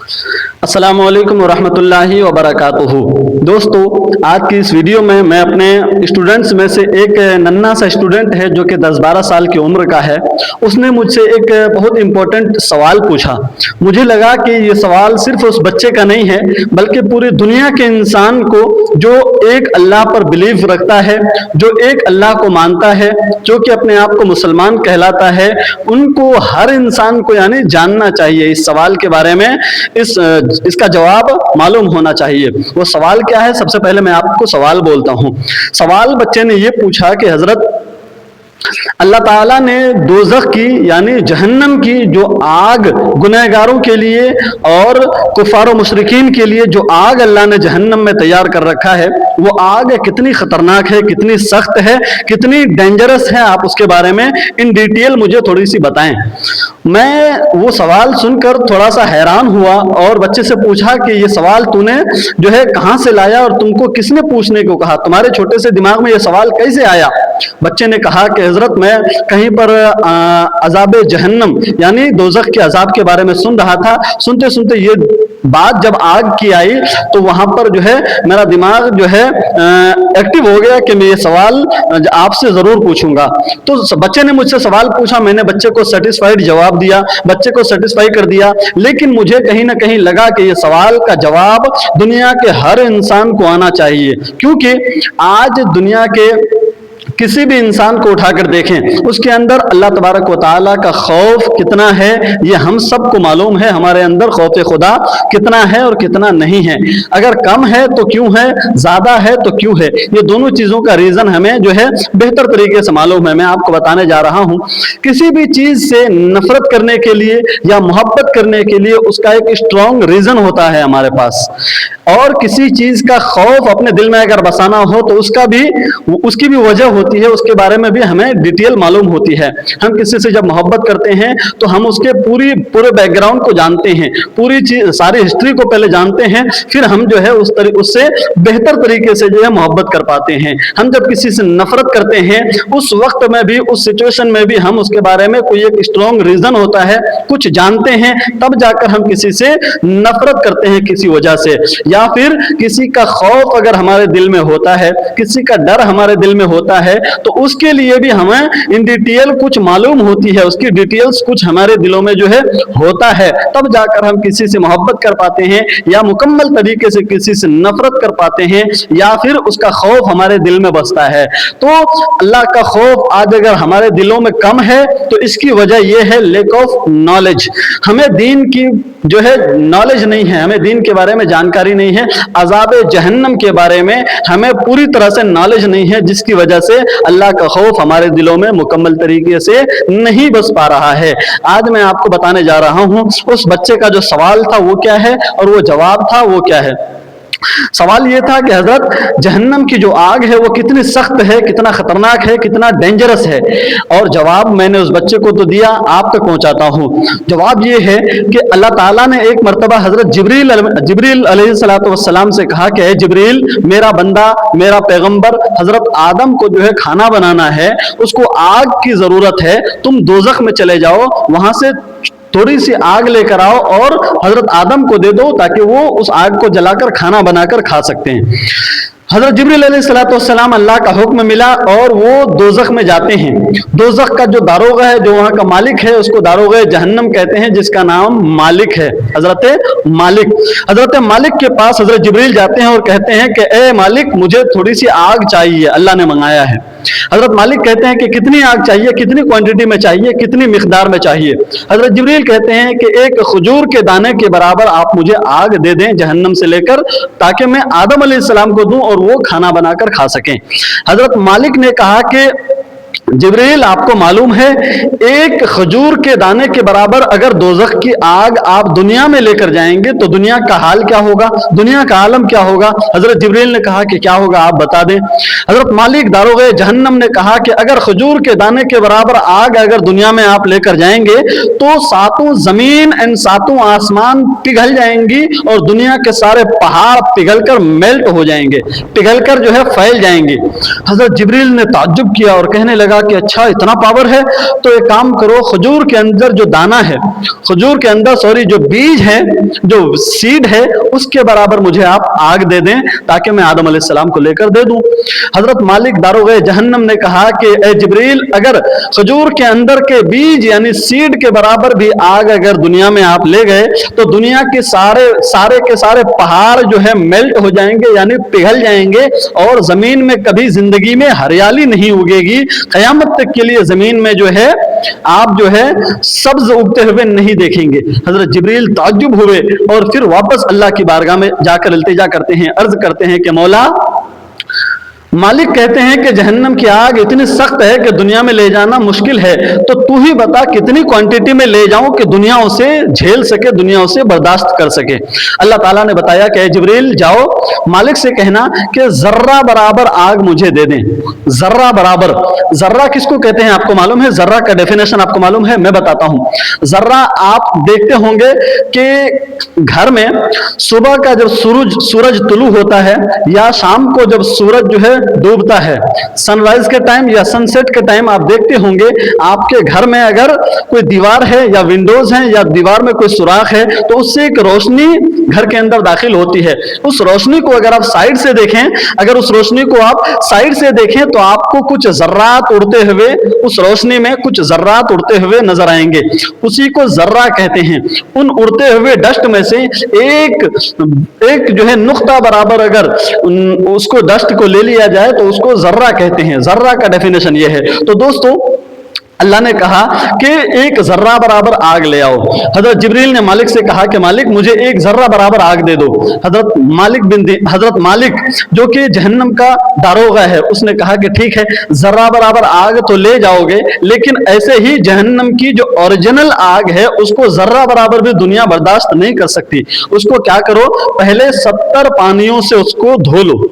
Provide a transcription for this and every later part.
अस्सलाम वालेकुम वरहमतुल्लाहि वबरकातुहू। दोस्तों, आज की इस वीडियो में मैं अपने स्टूडेंट्स में से एक नन्हा सा स्टूडेंट है जो कि 10-12 साल की उम्र का है। उसने मुझसे एक बहुत इम्पोर्टेंट सवाल पूछा। मुझे लगा कि ये सवाल सिर्फ उस बच्चे का नहीं है बल्कि पूरी दुनिया के इंसान को जो एक अल्लाह पर बिलीव रखता है, जो एक अल्लाह को मानता है, जो कि अपने आप को मुसलमान कहलाता है, उनको हर इंसान को यानी जानना चाहिए इस सवाल के बारे में। इसका जवाब मालूम होना चाहिए। वो सवाल क्या है, सबसे पहले मैं आपको सवाल बोलता हूँ। सवाल बच्चे ने ये पूछा कि हजरत, अल्लाह ताला ने दोज़ख की यानी जहन्नम की जो आग गुनहगारों के लिए और कुफार और मुशरिकीन के लिए जो आग अल्लाह ने जहन्नम में तैयार कर रखा है, वो आग कितनी खतरनाक है, कितनी सख्त है, कितनी डेंजरस है, आप उसके बारे में इन डिटेल मुझे थोड़ी सी बताएं। मैं वो सवाल सुनकर थोड़ा सा हैरान हुआ और बच्चे से पूछा कि ये सवाल तूने जो है कहाँ से लाया और तुमको किसने पूछने को कहा, तुम्हारे छोटे से दिमाग में ये सवाल कैसे आया। बच्चे ने कहा कि हजरत, मैं कहीं पर अजाब जहन्नम यानी दोज़ख के अजाब के बारे में सुन रहा था। सुनते सुनते ये बात जब आग की आई तो वहां पर जो है मेरा दिमाग जो है एक्टिव हो गया कि मैं ये सवाल आपसे जरूर पूछूंगा। तो बच्चे ने मुझसे सवाल पूछा, मैंने बच्चे को सेटिस्फाइड जवाब दिया, बच्चे को सेटिस्फाई कर दिया। लेकिन मुझे कहीं ना कहीं लगा कि ये सवाल का जवाब दुनिया के हर इंसान को आना चाहिए, क्योंकि आज दुनिया के किसी भी इंसान को उठाकर देखें, उसके अंदर अल्लाह तबारक व तआला का खौफ कितना है ये हम सबको मालूम है। हमारे अंदर खौफ खुदा कितना है और कितना नहीं है। अगर कम है तो क्यों है, ज्यादा है तो क्यों है, ये दोनों चीजों का रीजन हमें जो है बेहतर तरीके से मालूम है। मैं आपको बताने जा रहा हूं, किसी भी चीज से नफरत करने के लिए या मोहब्बत करने के लिए उसका एक स्ट्रॉन्ग रीजन होता है हमारे पास, और किसी चीज का खौफ अपने दिल में अगर बसाना हो तो उसकी भी वजह होती है, उसके बारे में भी हमें डिटेल मालूम होती है। हम किसी से जब मोहब्बत करते हैं तो हम उसके पूरे बैकग्राउंड को जानते हैं, पूरी चीज सारी हिस्ट्री को पहले जानते हैं, फिर हम जो है उससे बेहतर तरीके से जो है मोहब्बत कर पाते हैं। हम जब किसी से नफरत करते हैं उस वक्त में भी, उस सिचुएशन में भी हम उसके बारे में कोई एक स्ट्रॉन्ग रीजन होता है, कुछ जानते हैं, तब जाकर हम किसी से नफरत करते हैं किसी वजह से। या फिर किसी का खौफ अगर हमारे दिल में होता है, किसी का डर हमारे दिल में होता है, तो उसके लिए भी हमें इन डिटेल कुछ मालूम होती है, उसकी डिटेल्स कुछ हमारे दिलों में जो है होता है, तब जाकर हम किसी से मोहब्बत कर पाते हैं या मुकम्मल तरीके से किसी से नफरत कर पाते हैं, या फिर उसका खौफ हमारे दिल में बसता है। तो अल्लाह का खौफ आज अगर हमारे दिलों में कम है तो इसकी वजह यह है लैक ऑफ नॉलेज। हमें दीन की जो है नॉलेज नहीं है, हमें दीन के बारे में जानकारी नहीं है, अजाब जहन्नम के बारे में हमें पूरी तरह से नॉलेज नहीं है, जिसकी वजह से अल्लाह का खौफ हमारे दिलों में मुकम्मल तरीके से नहीं बस पा रहा है। आज मैं आपको बताने जा रहा हूं उस बच्चे का जो सवाल था वो क्या है और वो जवाब था वो क्या है। सवाल ये था कि हजरत, जहन्नम की जो आग है वो कितनी सख्त है, कितना खतरनाक है, कितना डेंजरस है। और जवाब मैंने उस बच्चे को तो दिया, आप तक पहुंचाता हूं। जवाब ये है कि अल्लाह ताला ने एक मर्तबा हजरत जिब्रील अलैहिस्सलाम से कहा कि जिब्रील, मेरा बंदा, मेरा पैगंबर हजरत आदम को जो है खाना बनाना है, उसको आग की जरूरत है, तुम दोज़ख में चले जाओ, वहां से थोड़ी सी आग लेकर आओ और हजरत आदम को दे दो ताकि वो उस आग को जलाकर खाना बनाकर खा सकते हैं। हजरत जिब्रील अलैहिस्सलाम अल्लाह का हुक्म मिला और वो दोज़ख में जाते हैं। दोज़ख का जो दारोगा है, जो वहाँ का मालिक है, उसको दारोगा जहन्नम कहते हैं, जिसका नाम मालिक है, हजरत मालिक। हजरत मालिक के पास हजरत जिब्रील जाते हैं और कहते हैं कि ए मालिक, मुझे थोड़ी सी आग चाहिए, अल्लाह ने मंगाया है। हजरत मालिक कहते हैं कि कितनी आग चाहिए, कितनी क्वांटिटी में चाहिए, कितनी मिकदार में चाहिए। हजरत जिब्रील कहते हैं कि एक खजूर के दाने के बराबर आप मुझे आग दे दें जहन्नम से लेकर, ताकि मैं आदम अलैहिस्सलाम को दूं और वो खाना बनाकर खा सकें। हजरत मालिक ने कहा कि जिब्रील, आपको मालूम है एक खजूर के दाने के बराबर अगर दोज़ख की आग आप दुनिया में लेकर जाएंगे तो दुनिया का हाल क्या होगा, दुनिया का आलम क्या होगा। हजरत जिब्रील ने कहा कि क्या होगा, आप बता दें। हजरत मालिक दारोगे जहन्नम ने कहा कि अगर खजूर के दाने के बराबर आग अगर दुनिया में आप लेकर जाएंगे तो सातों जमीन एंड सातों आसमान पिघल जाएंगी और दुनिया के सारे पहाड़ पिघलकर मेल्ट हो जाएंगे, पिघलकर जो है फैल जाएंगे। हजरत जिब्रील ने ताज्जुब किया और कहने लगा लगा कि अच्छा इतना पावर है, तो एक काम करो, खजूर के अंदर जो दाना है, खजूर के अंदर जो बीज है, जो सीड है, उसके बराबर मुझे आप आग दे दें ताकि मैं आदम अलैहिस्सलाम को लेकर दे दूं। हजरत मालिक दारोगे जहन्नम ने कहा कि ए जिब्रील, अगर खजूर के अंदर के बीज यानी सीड के बराबर भी आग अगर दुनिया में आप ले गए तो दुनिया के सारे के सारे पहाड़ जो है मेल्ट हो जाएंगे यानी पिघल जाएंगे और जमीन में कभी जिंदगी में हरियाली नहीं उगेगी। कयामत तक के लिए जमीन में जो है आप जो है सब्ज उगते हुए नहीं देखेंगे। हजरत जिब्रील ताज्जुब हुए और फिर वापस अल्लाह की बारगाह में जाकर इल्तिजा करते हैं, अर्ज करते हैं कि मौला, मालिक कहते हैं कि जहन्नम की आग इतनी सख्त है कि दुनिया में ले जाना मुश्किल है, तो तू ही बता कितनी क्वांटिटी में ले जाऊं कि दुनिया उसे झेल सके, दुनिया उसे बर्दाश्त कर सके। अल्लाह ताला ने बताया कि जिब्रील जाओ, मालिक से कहना कि जर्रा बराबर आग मुझे दे दें। जर्रा बराबर, जर्रा किसको कहते हैं आपको मालूम है? जर्रा का डेफिनेशन आपको मालूम है? मैं बताता हूं। जर्रा आप देखते होंगे कि घर में सुबह का जब सूरज तुलू होता है या शाम को जब सूरज जो है डूबता है, सनराइज के टाइम या सनसेट के टाइम आप देखते होंगे आपके घर में अगर कोई दीवार है या विंडोज है या दीवार में कोई सुराख है तो उससे एक रोशनी घर के अंदर दाखिल होती है। उस रोशनी को अगर आप साइड से देखें, अगर उस रोशनी को आप साइड से देखें तो आपको कुछ जर्रात उड़ते हुए, उस रोशनी में कुछ जर्रात उड़ते हुए नजर आएंगे, उसी को जर्रा कहते हैं। उन उड़ते हुए डस्ट में से एक जो है नुक्ता बराबर अगर उसको डस्ट को ले लिया जाए तो उसको जर्रा कहते हैं। जर्रा का डेफिनेशन यह है। तो दोस्तों अल्लाह ने कहा कि एक जर्रा बराबर आग ले आओ। हजरत जिब्रील ने मालिक से कहा कि मालिक मुझे एक जर्रा बराबर आग दे दो। हजरत मालिक जो कि जहन्नम का दारोगा है, उसने कहा कि ठीक है, जर्रा बराबर आग तो ले जाओगे, लेकिन ऐसे ही जहन्नम की जो ओरिजिनल आग है उसको जर्रा बराबर भी दुनिया बर्दाश्त नहीं कर सकती। उसको क्या करो, पहले 70 पानियों से उसको धो लो।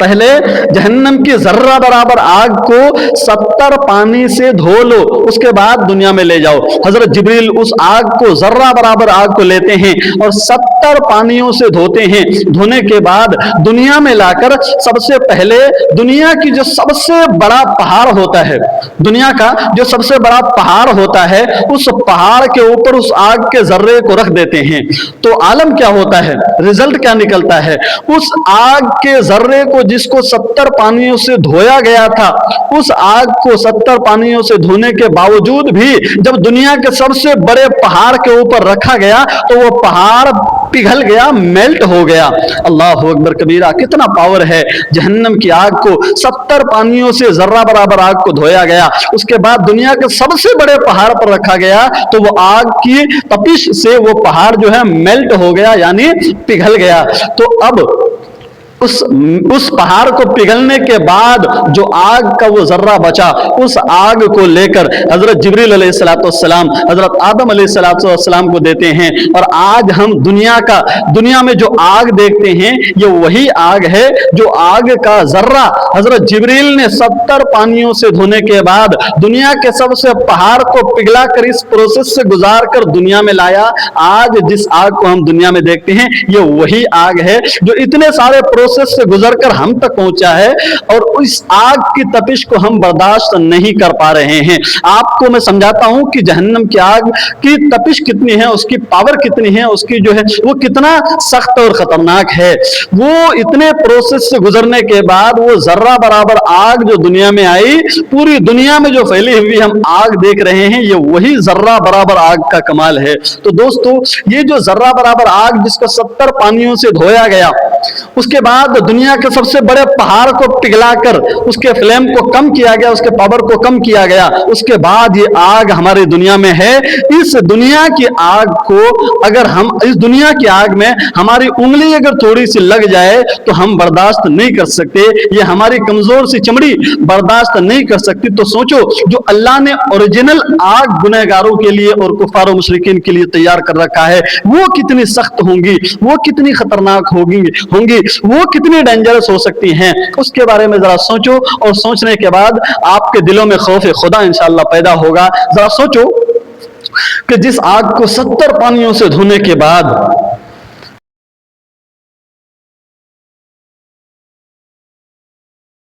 पहले जहन्नम की जर्रा बराबर आग को 70 पानी से धो लो, उसके बाद दुनिया में ले जाओ। हजरत जिब्रील उस आग को, जर्रा बराबर आग को लेते हैं और 70 पानियों से धोते हैं। धोने के बाद दुनिया में लाकर सबसे पहले दुनिया की जो सबसे बड़ा पहाड़ होता है, दुनिया का जो सबसे बड़ा पहाड़ होता है, उस पहाड़ के ऊपर उस आग के जर्रे को रख देते हैं। तो आलम क्या होता है, रिजल्ट क्या निकलता है? उस आग के जर्रे को जिसको 70 पानियों से धोया गया था, उस आग को 70 पानियों से धोने के बावजूद भी जब दुनिया के सबसे बड़े पहाड़ के ऊपर रखा गया तो वो पहाड़ पिघल गया, मेल्ट हो गया। अल्लाह अकबर कबीरा, कितना पावर है। जहन्नम की आग को 70 पानियों से जर्रा बराबर आग को धोया गया, उसके बाद दुनिया के सबसे बड़े पहाड़ पर रखा गया तो वो आग की तपिश से वो पहाड़ जो है मेल्ट हो गया यानी पिघल गया। तो अब उस पहाड़ को पिघलने के बाद जो आग का वो जर्रा बचा, उस आग को लेकर हजरत जिब्रील अलैहिस्सलाम हजरत आदम अलैहिस्सलाम को देते हैं। और आज हम दुनिया में जो आग देखते हैं ये वही आग है जो आग का जर्रा हजरत जिब्रील ने 70 पानियों से धोने के बाद दुनिया के सबसे पहाड़ को पिघला कर इस प्रोसेस से गुजार कर दुनिया में लाया। आज जिस आग को हम दुनिया में देखते हैं ये वही आग है जो इतने सारे प्रोसेस से गुजरकर हम तक पहुंचा है और इस आग की तपिश को हम बर्दाश्त नहीं कर पा रहे हैं। आपको मैं समझाता हूं कि जहन्नम की आग की तपिश कितनी है, उसकी पावर कितनी है, उसकी जो है वो कितना सख्त और खतरनाक है। वो इतने प्रोसेस से गुजरने के बाद वो जर्रा बराबर आग जो दुनिया में आई, पूरी दुनिया में जो फैली हुई हम आग देख रहे हैं, ये वही जर्रा बराबर आग का कमाल है। तो दोस्तों ये जो जर्रा बराबर आग जिसको 70 पानियों से धोया गया, उसके बाद दुनिया के सबसे बड़े पहाड़ को पिघलाकर उसके फ्लेम को कम किया गया, उसके पावर को कम किया गया, उसके बाद ये आग हमारी दुनिया में है। इस दुनिया की आग को अगर हम, इस दुनिया की आग में हमारी उंगली अगर थोड़ी सी लग जाए तो हम बर्दाश्त नहीं कर सकते, ये हमारी कमजोर सी चमड़ी बर्दाश्त नहीं कर सकती। तो सोचो जो अल्लाह ने ओरिजिनल आग गुनहगारों के लिए और कुफार और मुशरिकीन के लिए तैयार कर रखा है, वो कितनी सख्त होंगी, वो कितनी खतरनाक होंगी, वो कितनी डेंजरस हो सकती हैं, उसके बारे में जरा सोचो। और सोचने के बाद आपके दिलों में खौफ खुदा इंशाअल्लाह पैदा होगा। जरा सोचो कि जिस आग को 70 पानियों से धोने के बाद